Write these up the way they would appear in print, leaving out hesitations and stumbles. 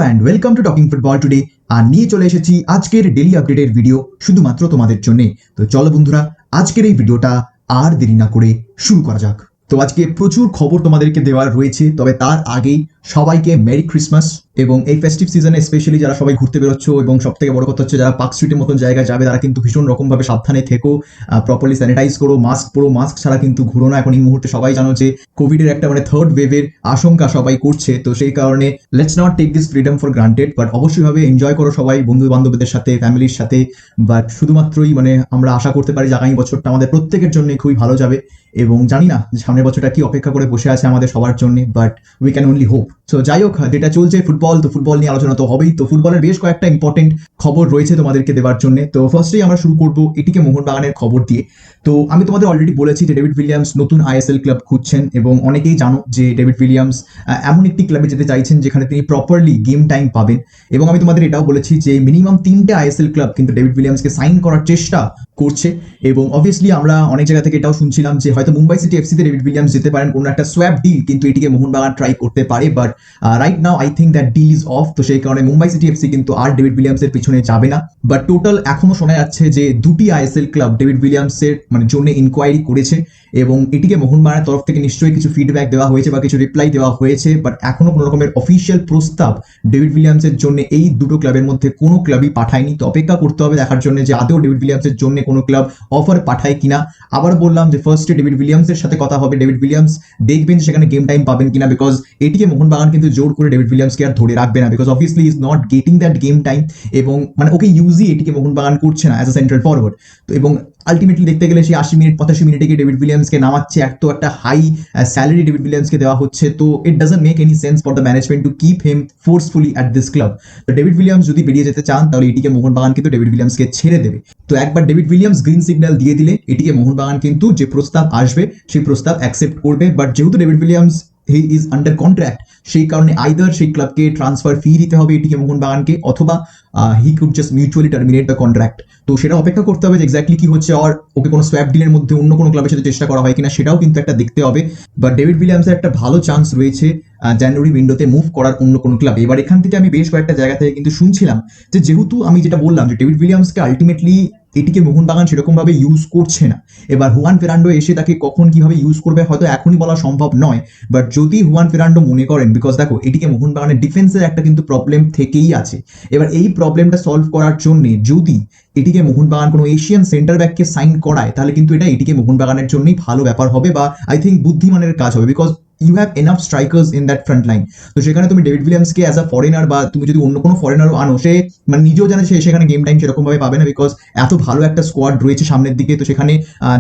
And welcome to talking football today. আর নিয়ে চলে এসেছি আজকের ডেইলি আপডেটের ভিডিও শুধুমাত্র তোমাদের জন্য। তো চলো বন্ধুরা, আজকের এই ভিডিওটা আর দেরি না করে শুরু করা যাক। তো আজকে প্রচুর খবর তোমাদেরকে দেওয়ার রয়েছে, তবে তার আগেই সবাইকে মেরি ক্রিসমাস। এবং এই ফেস্টিভ সিজনে স্পেশালি যারা সবাই ঘুরতে বেরোচ্ছ, এবং সব থেকে বড় কথা হচ্ছে যারা পার্ক স্ট্রিটের মতন জায়গায় যাবে, তারা কিন্তু ভীষণ রকমভাবে সাবধানে থেকো, প্রপারলি স্যানিটাইজ করো, মাস্ক পরো, মাস্ক ছাড়া কিন্তু ঘুরো না। এখন এই মুহূর্তে সবাই জানো যে কোভিডের একটা থার্ড ওয়েভের আশঙ্কা সবাই করছে, তো সেই কারণে let's not take this freedom for granted. But অবশ্যই ভাবে এনজয় করো সবাই বন্ধু বান্ধবদের সাথে, ফ্যামিলির সাথে। বাট শুধুমাত্রই আমরা আশা করতে পারি যে আগামী বছরটা আমাদের প্রত্যেকের জন্য খুবই ভালো যাবে, এবং জানি না সামনের বছরটা কি অপেক্ষা করে বসে আছে আমাদের সবার জন্য, but we can only hope. So যাই হোক, যেটা চলছে ফুটবল, তো ফুটবল নিয়ে আলোচনা তো হবেই। তো ফুটবলের বেশ কয়েকটা ইম্পর্টেন্ট খবর রয়েছে তোমাদেরকে দেওয়ার জন্য। তো ফার্স্টেই আমরা শুরু করবো এটিকে মোহনবাগানের খবর দিয়ে। তো আমি তোমাদের অলরেডি বলেছি যে ডেভিড উইলিয়ামস নতুন আইএসএল ক্লাব খুঁজছেন, এবং অনেকেই জানো যে ডেভিড উইলিয়ামস এমন একটি ক্লাবে যেতে চাইছেন যেখানে তিনি প্রপারলি গেম টাইম পাবেন। এবং আমি তোমাদের এটাও বলেছি যে মিনিমাম 3টে আইএসএল ক্লাব কিন্তু ডেভিড উইলিয়ামসকে সাইন করার চেষ্টা করছে। এবং অবভিয়াসলি আমরা অনেক জায়গা থেকে এটাও শুনছিলাম যে হয়তো মুম্বাই সিটি এফসিতে ডেভিড উইলিয়ামস যেতে পারেন, কোনো একটা সোয়াপ ডিল কিন্তু এটিকে মোহনবাগান ট্রাই করতে পারে। But right now I think that deal is off. তো সেই কারণে মুম্বাই সিটি এফসি কিন্তু আর ডেভিড উইলিয়ামসের পিছনে যাবে না। বাট টোটাল এখনো শোনা যাচ্ছে যে 2টি আইএসএল ক্লাব ডেভিড উইলিয়ামসের জন্য ইনকোয়ারি করেছে, এবং এটিকে মোহনবাগানের তরফ থেকে নিশ্চয়ই কিছু ফিডব্যাক দেওয়া হয়েছে বা কিছু রিপ্লাই দেওয়া হয়েছে। বাট এখনো কোনো রকমের অফিসিয়াল প্রস্তাব ডেভিড উইলিয়ামসের জন্য এই দুটো ক্লাবের মধ্যে কোনো ক্লাবই পাঠায়নি। তো অপেক্ষা করতে হবে দেখার জন্য যে আদৌ ডেভিড উইলিয়ামসের জন্য কোনো ক্লাব অফার পাঠায় কিনা। আবার বললাম যে ফার্স্টে ডেভিড উইলিয়ামসের সাথে কথা হবে, ডেভিড উইলিয়ামস দেখবেন সেখানে গেম টাইম পাবেন কিনা, বিকজ এটিকে মোহনবাগান কিন্তু জোর করে ডেভিড উইলিয়ামসকে আর ধরে রাখবে না, because obviously is not getting that game time. এবং ওকে ইউজই এটিকে মোহনবাগান করছে না অ্যাজ আ সেন্ট্রাল ফরওয়ার্ড। তো এবং আলটিমেটলি দেখতে গেলে সেই 80 মিনিট 85 মিনিটে গিয়ে ডেভিড উইলিয়ামসকে নামাচ্ছে, একটা হাই স্যালারি ডেভিড উইলিয়ামসকে দেওয়া হচ্ছে। তো it doesn't make any sense for the management to keep him forcefully at this club. তো ডেভিড উইলিয়ামস যদি বেরিয়ে যেতে চান তাহলে এটিকে মোহনবাগান কিন্তু ডেভিড উইলিয়ামসকে ছেড়ে দেবে। তো একবার ডেভিড উইলিয়ামস গ্রিন সিগন্যাল দিয়ে দিলে এটিকে মোহনবাগান কিন্তু যে প্রস্তাব আসবে সেই প্রস্তাব অ্যাকসেপ্ট করবে। বাট যেহেতু David Williams he is under contract, সেই কারণে আইদার সেই ক্লাবকে ট্রান্সফার ফি দিতে হবে এটিকে মোহনবাগানকে, অথবা he could just mutually terminate the contract. তো সেটা অপেক্ষা করতে হবে যে এক্স্যাক্টলি কি হচ্ছে, আর ওকে কোনো সোয়াপ ডিলের মধ্যে অন্য কোনো ক্লাবের সাথে চেষ্টা করা হয় কিনা সেটাও কিন্তু একটা দেখতে হবে। বাট ডেভিড উইলিয়ামসের একটা ভালো চান্স রয়েছে জানুয়ারি উইন্ডোতে মুভ করার অন্য কোনো ক্লাব। এবার এখান থেকে আমি বেশ কয়েকটা জায়গা থেকে কিন্তু শুনছিলাম যে যেহেতু আমি যেটা বললাম যে ডেভিড উইলিয়ামসকে আলটিমেটলি এটিকে মোহনবাগান সেরকম ভাবে ইউজ করছে না। এবার হুয়ান ফেরান্ডো এসে তাকে কখন কিভাবে ইউজ করবে হয়তো এখনই বলা সম্ভব নয়। বাট যদি হুয়ান ফেরান্ডো মনে করেন, বিকজ দেখো এটিকে মোহনবাগানের ডিফেন্সের একটা কিন্তু প্রবলেম থেকেই আছে। এবার এই প্রবলেমটা সলভ করার জন্য যদি এটিকে মোহনবাগান কোনো এশিয়ান সেন্টার ব্যাককে সাইন করায়, তাহলে কিন্তু এটা এটিকে মোহনবাগানের জন্যই ভালো ব্যাপার হবে, বা আই থিঙ্ক বুদ্ধিমানের কাজ হবে, because you have enough strikers in that front line. তো সেখানে তুমি ডেভিড উইলিয়ামসকে অ্যাজ আ ফরেনার, বা তুমি যদি অন্য কোনো ফরেনারও আনো, সে নিজেও জানে সে সেখানে গেম টাইম সেরকম ভাবে পাবে না, বিকজ এত ভালো একটা স্কোয়াড রয়েছে সামনের দিকে। তো সেখানে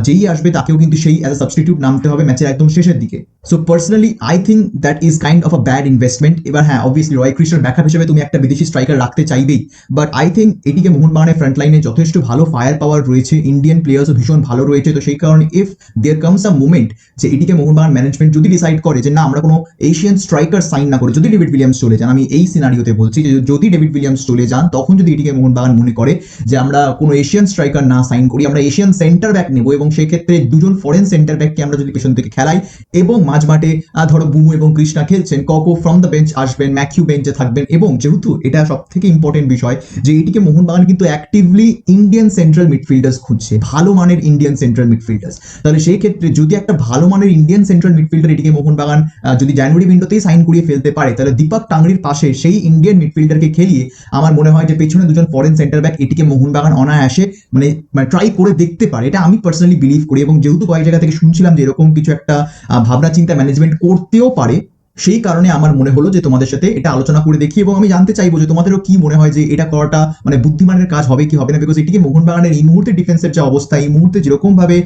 যেই আসবে তাকেও কিন্তু সেই অ্যাজ আ সাবস্টিটিউট নামতে হবে ম্যাচের একদম শেষের দিকে। So personally I think that is kind of a bad investment. এবার হ্যাঁ, অবভিয়াসলি রয় ক্রিস্টের ব্যাকআপ হিসেবে তুমি একটা বিদেশি স্ট্রাইকার রাখতে চাইবেই, বাট আই থিঙ্ক এটিকে মোহনবাগানের ফ্রন্ট লাইনে যথেষ্ট ভালো ফায়ার পাওয়ার রয়েছে, ইন্ডিয়ান প্লেয়ার্সও ভীষণ ভালো রয়েছে। তো সেই কারণে if there comes a moment যে এটিকে মোহনবাগান ম্যানেজমেন্ট যদি ডিসাইড করে যে না আমরা কোনো এশিয়ান স্ট্রাইকার সাইন না করে, যদি ডেভিড উইলিয়ামস চলে যান, আমি এই সিনারিওতে বলছি যে যদি ডেভিড উইলিয়ামস চলে যান, তখন যদি এটিকে মোহনবাগান মনে করে যে আমরা কোনো এশিয়ান স্ট্রাইকার না সাইন করি, আমরা এশিয়ান সেন্টার ব্যাক নেব, এবং সেক্ষেত্রে দুজন ফরেন সেন্টার ব্যাককে আমরা যদি পেছন থেকে খেলাই, এবং মাঝমাঠে ধরো বুমু এবং কৃষ্ণা খেলছেন, ককো ফ্রম দ্য বেঞ্চ আসবেন, ম্যাথিউ বেঞ্চে থাকবেন। এবং যেহেতু এটা সব থেকে ইম্পর্টেন্ট বিষয় যে এটিকে মোহনবাগান কিন্তু অ্যাক্টিভলি ইন্ডিয়ান সেন্ট্রাল মিডফিল্ডার্স খুঁজছে, ভালো মানের ইন্ডিয়ান সেন্ট্রাল মিডফিল্ডার্স। তাহলে সেই ক্ষেত্রে যদি একটা ভালো মানের ইন্ডিয়ান সেন্ট্রাল মিডফিল্ডার এটিকে মোহনবাগান যদি জানুয়ারি উইন্ডোতেই সাইন করিয়ে ফেলতে পারে, তাহলে দীপক টাংরির পাশে সেই ইন্ডিয়ান মিডফিল্ডারকে খেলিয়ে আমার মনে হয় যে পেছনে দুজন ফরেন সেন্টার ব্যাক এটিকে মোহনবাগান অনায়াসে ট্রাই করে দেখতে পারে। এটা আমি পার্সোনালি বিলিভ করি, এবং যেহেতু কয়েক জায়গা থেকে শুনছিলাম যে এরকম কিছু একটা ভাবনা চিন্তা ম্যানেজমেন্ট করতেও পারে, সেই কারণে আমার মনে হলো যে তোমাদের সাথে এটা আলোচনা করে দেখি। এবং আমি জানতে চাইবো যে তোমাদেরও কি মনে হয় যে এটা করাটা বুদ্ধিমানের কাজ হবে কি হবে না, বিকজ এটিকে মোহনবাগানের এই মুহূর্তে ডিফেন্সের যে অবস্থা, এই মুহূর্তে যেরকম ভাবে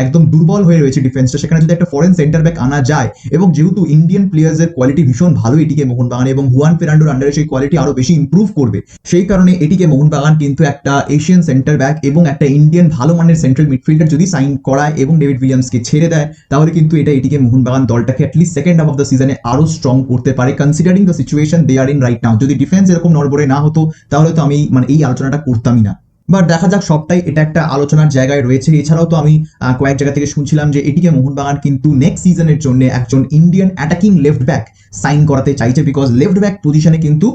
একদম দুর্বল হয়ে রয়েছে ডিফেন্সটা, সেখানে যদি একটা ফরেন সেন্টার ব্যাক আনা যায়, এবং যেহেতু ইন্ডিয়ান প্লেয়ার্সের কোয়ালিটি ভীষণ ভালো এটিকে মোহনবাগান, এবং হুয়ান ফেরান্ডোর আন্ডারে সেই কোয়ালিটি আরো বেশি ইম্প্রুভ করবে, সেই কারণে এটিকে মোহনবাগান কিন্তু একটা এশিয়ান সেন্টার ব্যাক এবং একটা ইন্ডিয়ান ভালো মানের সেন্ট্রাল মিডফিল্ডার যদি সাইন করায় এবং ডেভিড উইলিয়ামসকে ছেড়ে দেয়, তাহলে কিন্তু এটা এটিকে মোহনবাগান দলটাকে at least second half of the সিজনে আরো স্ট্রং করতে পারে, considering the situation they are in right now. যদি ডিফেন্স এরকম নড়বড়ে না হতো তাহলে তো আমি এই আলোচনাটা করতামই না। বাট দেখা যাক, সবটাই এটা একটা আলোচনার জায়গায় রয়েছে। এছাড়াও তো আমি কয়েক জায়গা থেকে শুনছিলাম যে এটিকে মোহনবাগান কিন্তু নেক্সট সিজনের জন্য একজন Indian attacking left back sign করাতে চাইছে, বিকজ লেফট ব্যাক পজিশনে কিন্তু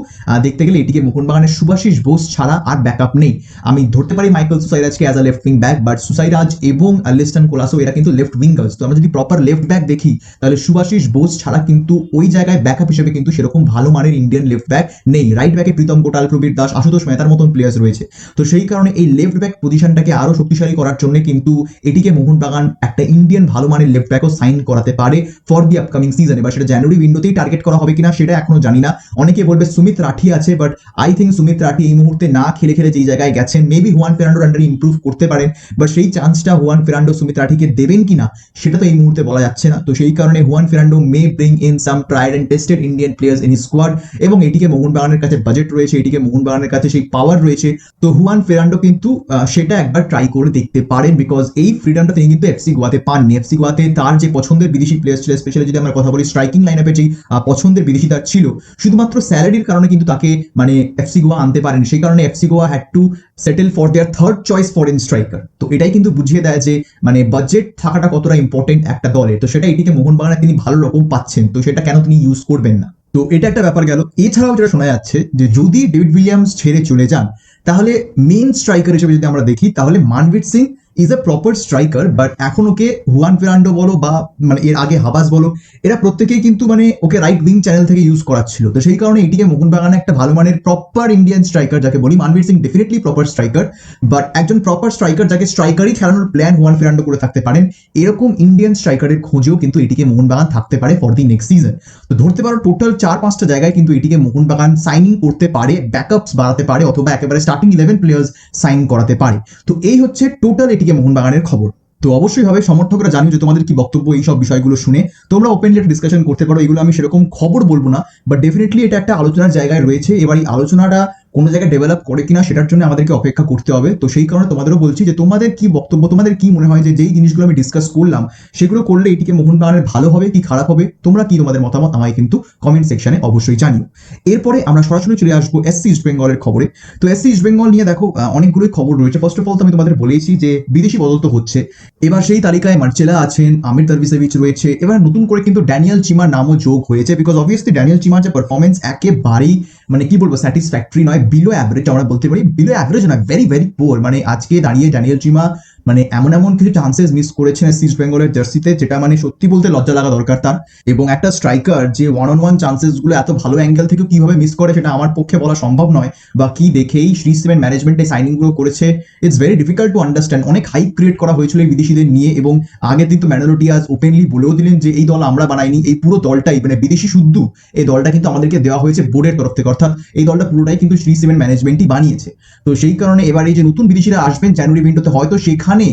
দেখতে গেলে এটিকে মোহনবাগানের সুভাশিস বোস ছাড়া আর ব্যাকআপ নেই। আমি ধরতে পারি মাইকেল সুসাইরাজকে as a left wing back, but Soosairaj এবং লিস্টন কোলাসো এরা কিন্তু লেফট উইঙ্গার্স। তো আমরা যদি প্রপার লেফট ব্যাক দেখি তাহলে সুভাশিস বোস ছাড়া কিন্তু ওই জায়গায় ব্যাকআপ হিসেবে কিন্তু সেরকম ভালো মানের ইন্ডিয়ান লেফট ব্যাক নেই। রাইট ব্যাকে প্রীতম কোটাল, প্রবীর দাস, আশুতোষ মেহতার মতন প্লেয়ার্স রয়েছে। তো সেই কারণে এই লেফট ব্যাক পজিশনটাকে আরো শক্তিশালী করার জন্য কিন্তু এটিকে মোহনবাগান একটা ইন্ডিয়ান ভালো মানের লেফট ব্যাকও সাইন করাতে পারে ফর দি আপকামিং সিজন। এবার সেটা জানুয়ারি উইন্ডোতেই টার্গেট করা হবে কিনা সেটা এখনো জানি না। অনেকে বলবে সুমিত রাঠি আছে, but I think Sumit Rathi এই মুহূর্তে না খেলে যেই জায়গায় গেছেন, মেবি হুয়ান ফেরান্ডোর আন্ডারে ইমপ্রুভ করতে পারেন, বাট সেই চান্সটা হুয়ান ফেরান্ডো সুমিত রাঠিকে দেবেন কিনা সেটা তো এই মুহূর্তে বলা যাচ্ছে না। তো সেই কারণে Juan Ferrando may bring in some tried and tested Indian players in his squad, এবং এটিকে মোহনবাগানের কাছে বাজেট রয়েছে, এটিকে মোহনবাগানের কাছে সেই পাওয়ার রয়েছে। তো হুয়ান ফেরান্ডো কিন্তু সেটা একবার ট্রাই করে দেখতে পারেন, বিকজ এই ফ্রিডমটা তিনি কিন্তু এফসি গোয়াতে পাননি। এফসি গোয়াতে তার যে পছন্দের বিদেশি প্লেয়ার ছিল, স্পেশালি যদি আমরা কথা বলি স্ট্রাইকিং লাইনআপে যেই পছন্দের বিদেশি তার ছিল, শুধুমাত্র স্যালারির কারণে কিন্তু তাকে মানে এফসি গোয়া আনতে পারেন। সেই কারণে FC Goa had to settle for their third choice foreign striker. তো এটাই কিন্তু বুঝিয়ে দেয় যে মানে বাজেট থাকাটা কতটা ইম্পর্টেন্ট একটা দলের। তো সেটা এটিকে মোহনবাগানে তিনি ভালো রকম পাচ্ছেন, তো সেটা কেন তিনি ইউজ করবেন না। তো এটা একটা ব্যাপার গেল। এছাড়াও যেটা শোনা যাচ্ছে যে যদি ডেভিড উইলিয়ামস ছেড়ে চলে যান তাহলে মেইন স্ট্রাইকার হিসেবে যদি আমরা দেখি তাহলে Manvir Singh is a proper striker, but এখন ওকে হুয়ান ফেরান্ডো বলো বা মানে এর আগে হাবাস বলো, এরা প্রত্যেকেই কিন্তু মানে ওকে রাইট উইং চ্যানেল থেকে ইউজ করাচ্ছিল। তো সেই কারণে এটিকে মোহনবাগানে একটা ভালো মানের প্রপার ইন্ডিয়ান স্ট্রাইকার যাকে বলি, Manvir Singh definitely proper striker, but একজন প্রপার স্ট্রাইকার যাকে স্ট্রাইকারই খেলানোর প্ল্যান হুয়ান ফেরান্ডো করে থাকতে পারেন, এরকম ইন্ডিয়ান স্ট্রাইকারের খোঁজেও কিন্তু এটিকে মোহনবাগান থাকতে পারে ফর দি নেক্সট সিজন। তো ধরতে পারো টোটাল 4-5টা জায়গায় কিন্তু এটিকে মোহনবাগান সাইনিং করতে পারে, ব্যাকআপস বাড়াতে পারে, অথবা একেবারে স্টার্টিং 11 প্লেয়ার্স সাইন করাতে পারে। তো এই হচ্ছে টোটাল এটিকে মোহনবাগানের খবর। তো অবশ্যই হবে সমর্থকরা জানিও যে তোমাদের কি বক্তব্য এই সব বিষয়গুলো শুনে। তোমরা ওপেনলি একটা ডিসকাশন করতে পারো, এগুলো আমি সেরকম খবর বলবো না, বাট ডেফিনেটলি এটা একটা আলোচনার জায়গায় রয়েছে। এবার এই আলোচনাটা কোনো জায়গায় ডেভেলপ করে কিনা সেটার জন্য আমাদেরকে অপেক্ষা করতে হবে। তো সেই কারণে তোমাদেরও বলছি যে তোমাদের কি বক্তব্য, তোমাদের কি মনে হয় যে যেই জিনিসগুলো আমি ডিসকাস করলাম সেগুলো করলে এটিকে মোহনবাগানের ভালো হবে কি খারাপ হবে, তোমরা কি তোমাদের মতামত আমায় কিন্তু কমেন্ট সেকশনে অবশ্যই জানিও। এরপরে আমরা সরাসরি চলে আসবো এসসি ইস্ট বেঙ্গলের খবরে। তো এসসি ইস্ট বেঙ্গল নিয়ে দেখো অনেকগুলোই খবর রয়েছে। ফার্স্ট অফ অল তো আমি তোমাদের বলেছি যে বিদেশি বদল তো হচ্ছে, এবার সেই তালিকায় মার্চেলা আছেন, আমির দারভিসেভিচ রয়েছে, এবার নতুন করে কিন্তু ড্যানিয়েল চিমার নামও যোগ হয়েছে, বিকজ অবভিয়াসলি ড্যানিয়েল চিমার যে পারফরমেন্স একেবারেই মানে কি বলবো স্যাটিসফ্যাক্টরি নয়, বিলো অ্যাভারেজ আমরা বলতে পারি, বিলো অ্যাভারেজ নয়, ভেরি ভেরি পুয়ার। মানে আজকে দাঁড়িয়ে ড্যানিয়েল চিমা মানে এমন কিছু চান্সেস মিস করেছেন ইস্ট বেঙ্গলের জার্সিতে, যেটা মানে সত্যি বলতে লজ্জা লাগা দরকার তার। এবং একটা স্ট্রাইকার যে ওয়ান চান্সেস গুলো এত ভালো অ্যাঙ্গেল থেকে কিভাবে মিস করে সেটা আমার পক্ষে বলা সম্ভব নয়, বা কি দেখেই শ্রী সিমেন্ট ম্যানেজমেন্ট এই সাইনিং গুলো করেছে, it's very difficult to understand. অনেক হাইপ ক্রিয়েট করা হয়েছিল এই বিদেশিদের নিয়ে, এবং আগে কিন্তু ম্যানুয়েল ডিয়াজ ওপেনলি বলেও দিলেন যে এই দল আমরা বানাইনি, এই পুরো দলটাই মানে বিদেশি শুদ্ধ এই দলটা কিন্তু আমাদেরকে দেওয়া হয়েছে বোর্ডের তরফ থেকে, অর্থাৎ এই দলটা পুরোটাই কিন্তু শ্রী সিমেন্ট ম্যানেজমেন্টই বানিয়েছে। তো সেই কারণে এবার এই যে নতুন বিদেশিরা আসবেন জানুয়ারি উইন্ডোতে, হয়তো সেখানে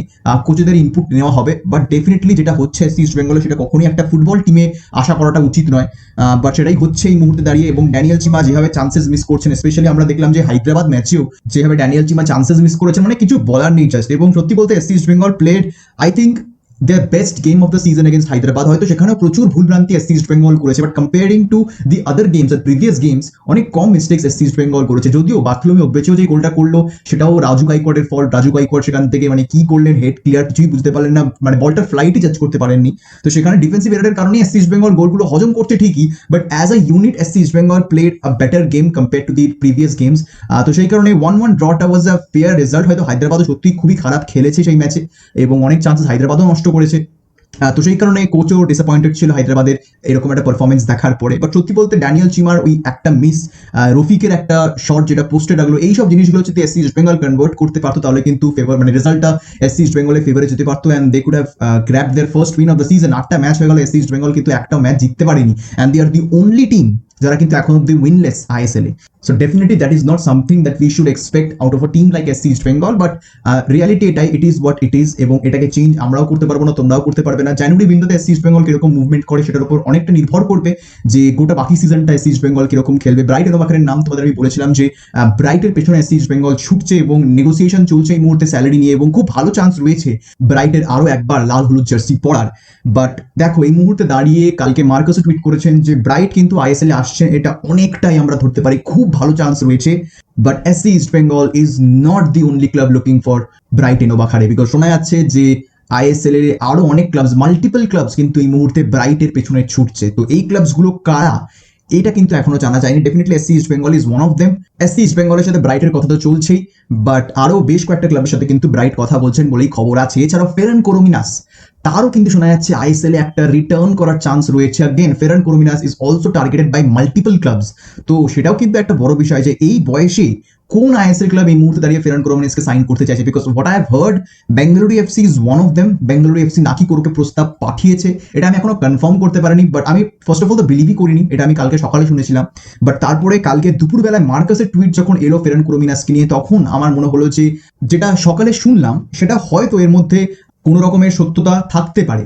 কোচেদের ইনপুট নেওয়া হবে, বাট ডেফিনেটলি যেটা হচ্ছে ইস্ট বেঙ্গলে সেটা কখনোই একটা ফুটবল টিমে আশা করাটা উচিত নয়, বাট সেটাই হচ্ছে এই মুহূর্তে দাঁড়িয়ে। এবং ড্যানিয়েল চিমা যেভাবে চান্সেস মিস করছেন, স্পেশালি আমরা দেখলাম যে হায়দ্রাবাদ ম্যাচেও যেভাবে ড্যানিয়েল চিমা চান্সেস মিস করেছেন, মানে কিছু বলার নেই জাস্ট। এবং সত্যি বলতে East Bengal played I think their best game of the season against Hyderabad. হয়তো সেখানেও প্রচুর ভুলভ্রান্তি এসসি ইস্ট বেঙ্গল করেছে, but comparing to the other games আর প্রিভিয়াস গেমস অনেক কম মিস্টেক্স এসসি ইস্ট বেঙ্গল করেছে। যদিও বাথলুমি ওবেচেও যে গোলটা করলো সেটাও রাজু গাইকোয়াড়ের ফল্ট, রাজু গাইকোয়াড় সেখান থেকে মানে কি করলেন, হেড ক্লিয়ার কিছুই বুঝতে পারলেন না, মানে বলটার ফ্লাইটই জাজ করতে পারেননি। তো সেখানে ডিফেন্সিভ এরারের কারণে এসসি ইস্ট বেঙ্গল গোলগুলো হজম করছে ঠিকই, but as a unit SC East Bengal played a better game compare to the previous games. তো সেই কারণে 1-1 ড্রটা ওয়াজ আ ফেয়ার রেজাল্ট। হয়তো হায়দ্রাবাদও সত্যি খুবই খারাপ খেলেছে সেই ম্যাচে, এবং অনেক চান্সেস হায়দ্রাবাদও নষ্ট করেছে। তো সেই কারণে কোচও ডিসঅ্যাপয়েন্টেড ছিল হায়দ্রাবাদের এরকম একটা পারফরমেন্স দেখার পরে। বাট সত্যি বলতে ড্যানিয়েল চিমার ওই একটা মিস, রফিকের একটা শট যেটা পোস্টে লাগলো, এইসব জিনিসগুলো যদি এসসি ইস্ট বেঙ্গল কনভার্ট করতে পারতো তাহলে কিন্তু ফেভার মানে রেজাল্টটা এসসি ইস্ট বেঙ্গলের ফেভারে যেতে পারতো, and they could have grab their first win of the season. 8টা ম্যাচ হয়ে গেল, এসসি ইস্ট বেঙ্গল কিন্তু একটাও ম্যাচ জিততে পারেনি, and they are the only team যারা কিন্তু এখন অব্দি উইনলেস আইএসএল-এ। So definitely that is not something that we should expect out of a team like SC East Bengal, but reality এটাই, it is what it is, এবং এটাকে change আমরাও করতে পারবো না, তোমরাও করতে পারবে না। জানুয়ারি উইন্ডোতে SC East Bengal কিরকম মুভমেন্ট করে সেটার উপর অনেকটা নির্ভর করবে যে গোটা বাকি সিজনটা SC East Bengal কিরকম খেলবে। ব্রাইট এনোবাকারের নাম তোমাদের আমি বলেছিলাম যে ব্রাইটের পেছনে SC East Bengal ছুটছে এবং নেগোসিয়েশন চলছে এই মুহূর্তে স্যালারি নিয়ে, এবং খুব ভালো চান্স রয়েছে ব্রাইটের আরো একবার লাল হলুদ জার্সি পরার। বাট দেখো এই মুহূর্তে দাঁড়িয়ে কালকে মার্কাসও টুইট করেছেন যে ব্রাইট কিন্তু আইএসএল-এ আসছে, এটা অনেকটাই আমরা ধরতে পারি, খুব ভালো চান্স রয়েছে। But SC East Bengal is not the only club looking for Bright Enobakhare, because শোনা যাচ্ছে যে আইএসএল এর আরো অনেক ক্লাবস, মাল্টিপল ক্লাবস কিন্তু এই মুহূর্তে ব্রাইটের পেছনে ছুটছে। তো এই ক্লাবসগুলো কারা এটা কিন্তু এখনো জানা যায়নি। Definitely SC East Bengal is one of them. SC east বেঙ্গলের সাথে ব্রাইটের কথা তো চলছেই, বাট আরো বেশ কয়েকটা ক্লাবের সাথে কিন্তু ব্রাইট কথা বলছেন বলেই খবর আছে। এছাড়াও ফেরান কোরোমিনাস, তারও কিন্তু শোনা যাচ্ছে আইএসএল এ একটা রিটার্ন করার চান্স রয়েছে। Again Ferran Corominas is also targeted by multiple clubs. তো সেটাও কিন্তু একটা বড় বিষয় যে এই বয়সে কোন আইএসএল ক্লাব এই মুহূর্তে দাঁড়িয়ে ফেরান কোরোমিনাসকে সাইন করতে চাইছে, because what I have heard Bengaluru FC is one of them. Bengaluru FC নাকি কোরোকে প্রস্তাব পাঠিয়েছে, এটা আমি এখনো কনফার্ম করতে পারিনি, বাট আমি ফার্স্ট অফ অল তো বিলিভই করিনি, এটা আমি কালকে সকালে শুনেছিলাম। বাট তারপরে কালকে দুপুরবেলায় মার্কাসের টুইট যখন এলো ফেরান কোরোমিনাসকে নিয়ে, তখন আমার মনে হলো যে যেটা সকালে শুনলাম সেটা হয়তো এর মধ্যে কোনো রকমের সত্যতা থাকতে পারে।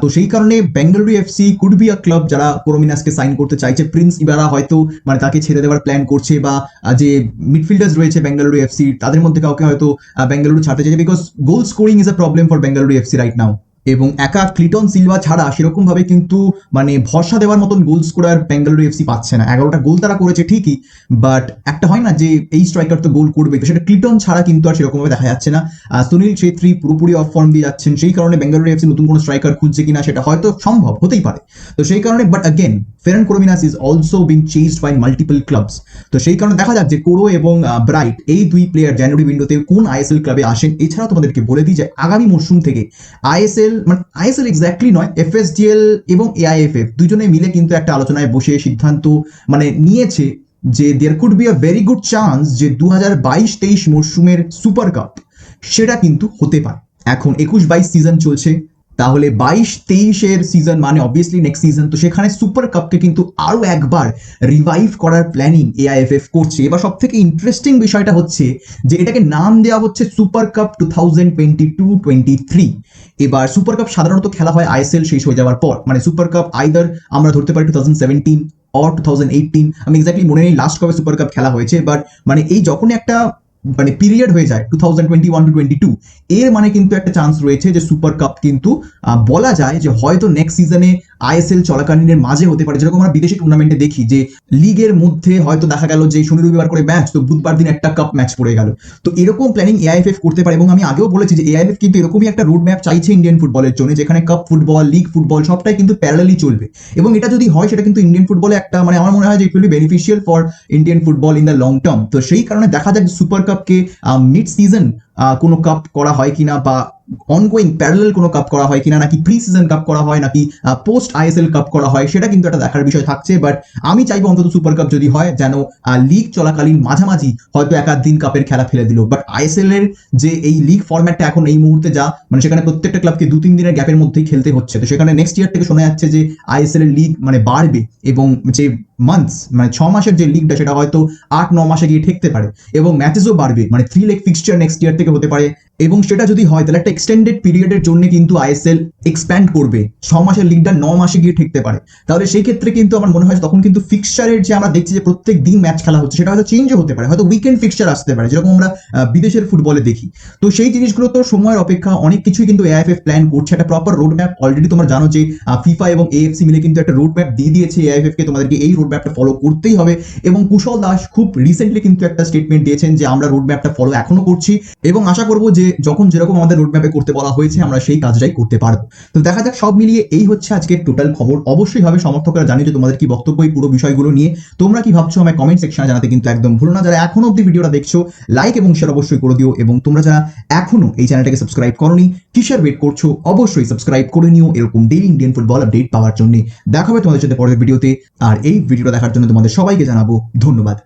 তো সেই কারণে Bengaluru FC could be a club যারা কোরোমিনাসকে সাইন করতে চাইছে। প্রিন্স ইবারা হয়তো মানে তাকে ছেড়ে দেওয়ার প্ল্যান করছে, বা যে মিডফিল্ডার্স রয়েছে বেঙ্গালুরু এফসি তাদের মধ্যে কাউকে হয়তো বেঙ্গালুরু ছাড়তে চাইছে, because goal scoring is a problem for Bengaluru FC right now. এবং একা ক্লিটন সিলভা ছাড়া সেরকম ভাবে কিন্তু মানে ভরসা দেওয়ার মতন গোল স্কোরার বেঙ্গালুরু এফসি পাচ্ছে না। 11টা গোল তারা করেছে ঠিকই, বাট একটা হয় না যে এই স্ট্রাইকার তো গোল করবে, তো সেটা ক্লিটন ছাড়া কিন্তু আর সেরকম ভাবে দেখা যাচ্ছে না। সুনীল ছেত্রী পুরোপুরি অফ ফর্ম দিয়ে যাচ্ছেন, সেই কারণে বেঙ্গালুরু এফসি নতুন কোনো স্ট্রাইকার খুঁজছে কিনা সেটা হয়তো সম্ভব হতেই পারে। তো সেই কারণে, but again Ferran Corominas is also being chased by multiple clubs. তো সেই কারণে দেখা যাক যে কোরো এবং ব্রাইট এই দুই প্লেয়ার জানুয়ারি উইন্ডোতে কোন আইএসএল ক্লাবে আসেন। এছাড়াও তোমাদেরকে বলে দিই যে আগামী মরশুম থেকে আইএসএল এক্স্যাক্টলি নয়, এফএসডিএল এবং এআইএফএফ দুজনে মিলে কিন্তু একটা আলোচনায় বসে সিদ্ধান্ত মানে নিয়েছে যে there could be a very good chance যে 2022-23 মরশুমের সুপার কাপ সেটা কিন্তু হতে পারে। এখন 21-22 সিজন চলছে, তাহলে 22-23-এর সিজন মানে অবভিয়াসলি নেক্সট সিজন, তো সেখানে সুপার কাপকে কিন্তু আরো একবার রিভাইভ করার প্ল্যানিং এআইএফএফ করছে। এবার সব থেকে ইন্টারেস্টিং বিষয়টা হচ্ছে যে এটাকে নাম দেওয়া হচ্ছে সুপার কাপ 2022-23। এবার সুপার কাপ সাধারণত খেলা হয় আইএসএল শেষ হয়ে যাওয়ার পর, মানে সুপার কাপ আইদার আমরা ধরতে পারি 2017 অর 2018, আমি এক্স্যাক্টলি মনে নেই লাস্ট কবে সুপার কাপ খেলা হয়েছে, বাট মানে এই যখনই একটা মানে পিরিয়ড হয়ে যায় 2021-22, এর মানে কিন্তু একটা চান্স রয়েছে যে সুপার কাপ কিন্তু বলা যায় যে হয়তো নেক্সট সিজনে আইএসএল চলাকালীনের মাঝে হতে পারে। যেরকম আমরা বিদেশি টুর্নামেন্টে দেখি যে লিগের মধ্যে হয়তো দেখা গেল যে শনি রবিবার করে ম্যাচ, তো বুধবার দিন একটা কাপ ম্যাচ পড়ে গেল। তো এরকম প্ল্যানিং এআইএফএফ করতে পারে, এবং আমি আগেও বলেছি যে এআইএফএফ কিন্তু এরকমই একটা রোড ম্যাপ চাইছে ইন্ডিয়ান ফুটবলের জন্য, যেখানে কাপ ফুটবল, লিগ ফুটবল সবটাই কিন্তু প্যারালালি চলবে। এবং এটা যদি হয় সেটা কিন্তু ইন্ডিয়ান ফুটবলে একটা মানে আমার মনে হয় যে it will be beneficial for Indian football in the long term. তো সেই কারণে দেখা যাক সুপার কাপকে মিড সিজন কোনো কাপ করা হয় কিনা, বা অনগোয়িং প্যারালাল কোনো কাপ করা হয় কিনা, নাকি প্রি সিজন কাপ করা হয়, নাকি পোস্ট আইএসএল কাপ করা হয়, সেটা কিন্তু একটা দেখার বিষয় থাকছে। বাট আমি চাইবো অন্তত সুপার কাপ যদি হয় যেন লিগ চলাকালীন মাঝামাঝি হয়তো এক আধ দিন কাপের খেলা ফেলে দিল। বাট আইএসএল এর যে এই লিগ ফরম্যাটটা এখন এই মুহূর্তে যা মানে সেখানে প্রত্যেকটা ক্লাবকে 2-3 দিনের গ্যাপের মধ্যেই খেলতে হচ্ছে। তো সেখানে নেক্সট ইয়ার থেকে শোনা যাচ্ছে যে আইএসএল এর লিগ মানে বাড়বে, এবং যে মান্থস মানে 6 মাসের যে লিগটা সেটা হয়তো 8-9 মাসে গিয়ে ঠেকতে পারে, এবং ম্যাচেসও বাড়বে, মানে 3 লেগ ফিক্সচার নেক্সট ইয়ার থেকে হতে পারে। এবং সেটা যদি হয় তাহলে একটা এক্সটেন্ডেড পিরিয়ডের জন্য কিন্তু আইএসএল এক্সপ্যান্ড করবে, 6 মাসের লিগটা 9 মাসে গিয়ে ঠেকতে পারে। তাহলে সেই ক্ষেত্রে কিন্তু আমার মনে হয় তখন কিন্তু ফিক্সচারের যে আমরা দেখছি যে প্রত্যেক দিন ম্যাচ খেলা হচ্ছে সেটা হয়তো চেঞ্জও হতে পারে, হয়তো উইকেন্ড ফিক্সচার আসতে পারে যেরকম আমরা বিদেশের ফুটবলে দেখি। তো সেই জিনিসগুলো তো সময়ের অপেক্ষা, অনেক কিছুই কিন্তু এআইএফএফ প্ল্যান করছে। একটা প্রপার রোড ম্যাপ অলরেডি তোমরা জানো যে ফিফা এবং এএফসি মিলে কিন্তু একটা রোড ম্যাপ দিয়ে দিয়েছে এআইএফএফ কে, তোমাদেরকে এই রোড ম্যাপটা ফলো করতেই হবে। এবং কুশল দাস খুব রিসেন্টলি কিন্তু একটা স্টেটমেন্ট দিয়েছেন যে আমরা রোড ম্যাপটা ফলো এখনো করছি, এবং আশা করবো যে যখন যেরকম আমাদের রোড ম্যাপে করতে বলা হয়েছে আমরা সেই কাজটাই করতে পারবো। তো দেখা যাক, সব মিলিয়ে এই হচ্ছে আজকের টোটাল খবর। অবশ্যই ভাবে সমর্থকরা জানি যে তোমাদের কি বক্তব্য এই পুরো বিষয়গুলো নিয়ে, তোমরা কি ভাবছো আমায় কমেন্ট সেকশনে জানাতে কিন্তু একদম ভুলো না। যারা এখনো অব্দি ভিডিওটা দেখছো লাইক এবং শেয়ার অবশ্যই করে দিও, এবং তোমরা যারা এখনো এই চ্যানেলটাকে সাবস্ক্রাইব করোনি কিসের ওয়েট করছো, অবশ্যই সাবস্ক্রাইব করে নিও এরকম ডেইলি ইন্ডিয়ান ফুটবল আপডেট পাওয়ার জন্য। দেখা হবে তোমাদের সাথে পরের ভিডিওতে, আর এই ভিডিওটা দেখার জন্য তোমাদের সবাইকে জানাবো ধন্যবাদ।